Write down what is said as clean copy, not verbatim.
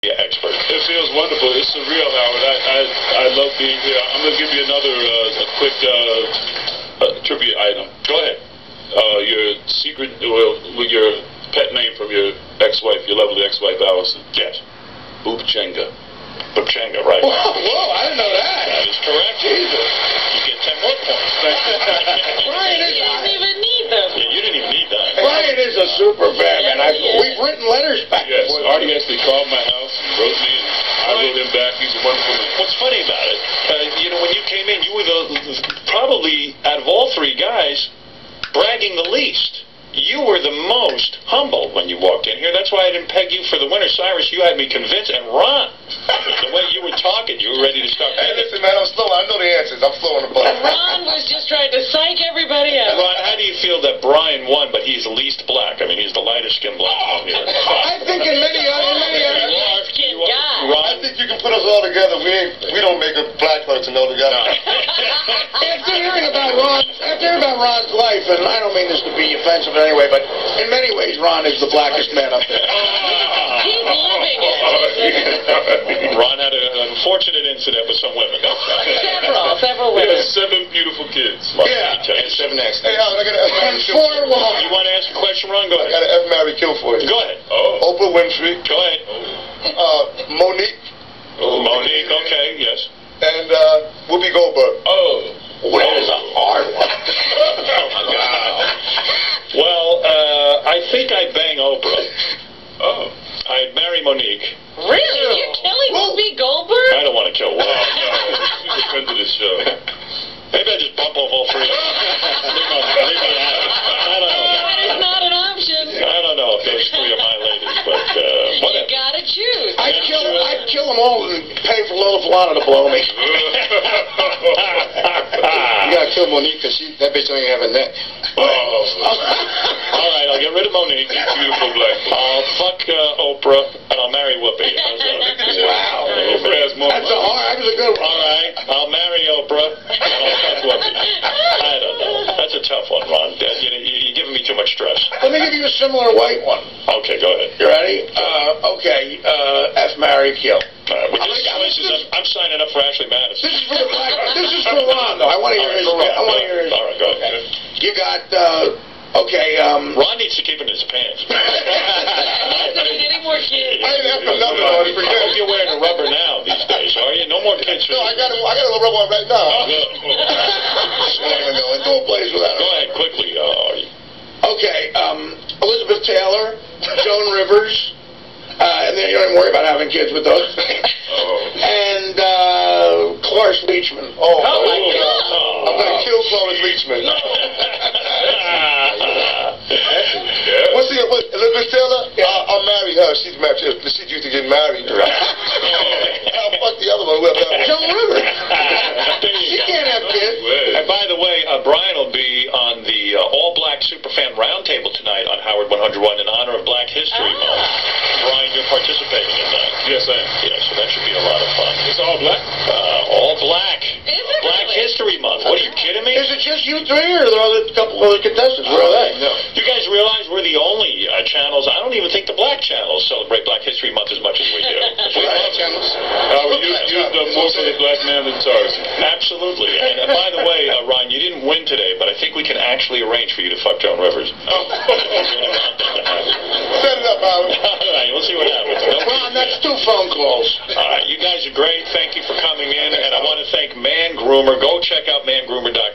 expert. It feels wonderful. It's surreal, Howard. I love being here. I'm going to give you another a quick trivia item. Go ahead. Your secret, with your pet name from your ex-wife, your lovely ex-wife, Allison. Yes. Boobchenga. Boobchenga, right. Whoa, I didn't know that. That is correct. Jesus. You get 10 more points. Brian You didn't even need them. Yeah, you didn't even need that. Brian is a super fan, man. We've written letters back and Yes, forth. Artie actually called my house and wrote me, and I wrote him back. He's a wonderful man. What's funny about it, when you came in, you were probably, out of all three guys, bragging the least. You were the most humble when you walked in here. That's why I didn't peg you for the winner. Cyrus, you had me convinced. And Ron, the way you were talking, you were ready to start. Hey, listen, man, I'm slow. I know the answers. I'm slow on the button. Ron was just trying to psych everybody out. Ron, how do you feel that Brian won, but he's least black? I mean, he's the lightest skin black one here. I think in many other... Skin guy. Ron, I think you can put us all together. We don't make a black person know together. After hearing about Ron's life, and I don't mean this to be offensive in any way, but in many ways, Ron is the blackest man up there. He's living it. Ron had an unfortunate incident with some women. Several He women. has 7 beautiful kids. Yeah. And 7 accidents. Hey, Howard, I got an F, And Mary, kill 4 for you. women. You want to ask a question, Ron? Go I ahead. got an F, Mary, kill for you. Go ahead. Oh. Oprah Winfrey, Go ahead. Monique, Monique, okay, yes. and Whoopi Goldberg. Oh. Well, that is a hard one. Oh, my God. Well, I think I'd bang Oprah. Oh. I'd marry Monique. Really? You're killing Whoopi I Goldberg? don't want to kill one. She's a friend of the show. Maybe I just bump off all three. Leave me out. I don't know. That is not an option. I don't know if those 3 are my ladies, but You whatever. gotta choose. I'd kill them all and pay for Lola Falana to blow me. You gotta kill Monique because that bitch don't even have a neck. Oh. All right, I'll get rid of Monique. Beautiful black woman. I'll fuck Oprah, and I'll marry Whoopi. How's that? Wow. Oprah has more That money. was a good one. All right, I'll marry Oprah, and I'll fuck Whoopi. I don't know. That's a tough one, Ron. You're giving me too much stress. Let me give you a similar white one. Okay, go ahead. You ready? Okay. F, marry, kill. With these choices, I'm signing up for Ashley Madison. This is for the black. This is for Ron, though. I want to hear his. All right, I want to hear his. All right, go ahead. You got. Ron needs to keep it in his pants. He doesn't need any more kids. I didn't have to know I hope you're wearing a rubber now these days, are you? No more kids. No, I got a little rubber one right now. And no place without Go it. ahead, quickly, Artie. Okay. Elizabeth Taylor, Joan Rivers, and then you don't even worry about having kids with those. And Cloris Leachman. Oh, my my God. God. I'm gonna kill Cloris Leachman. What's the Elizabeth Taylor? I'll marry her. She's used to get married. I'll fuck the other one. Joan Rivers. There you She go. can't have kids. And by the way, Brian will be on the All-Black Superfan Roundtable tonight on Howard 101 in honor of Black History Month. Brian, you're participating in that. Yes, I am. Yeah, so that should be a lot of fun. It's all black? All Black. Is it Black really? History Month. What are you kidding me? Is it just you three, or are there a couple other contestants? Where are they? No. You guys realize we're the only channels, I don't even think the black channels celebrate Black History Month as much as we do. Black channels. You've done more for the black man than Tarzan. Absolutely. And by the way, Ron, you didn't win today, but I think we can actually arrange for you to fuck Joan Rivers. Set it up, Howard. All right, we'll see what happens. Ron, that's 2 phone calls. All right, you guys are great. Thank you for coming in. And I want to thank Man Groomer. Go check out mangroomer.com.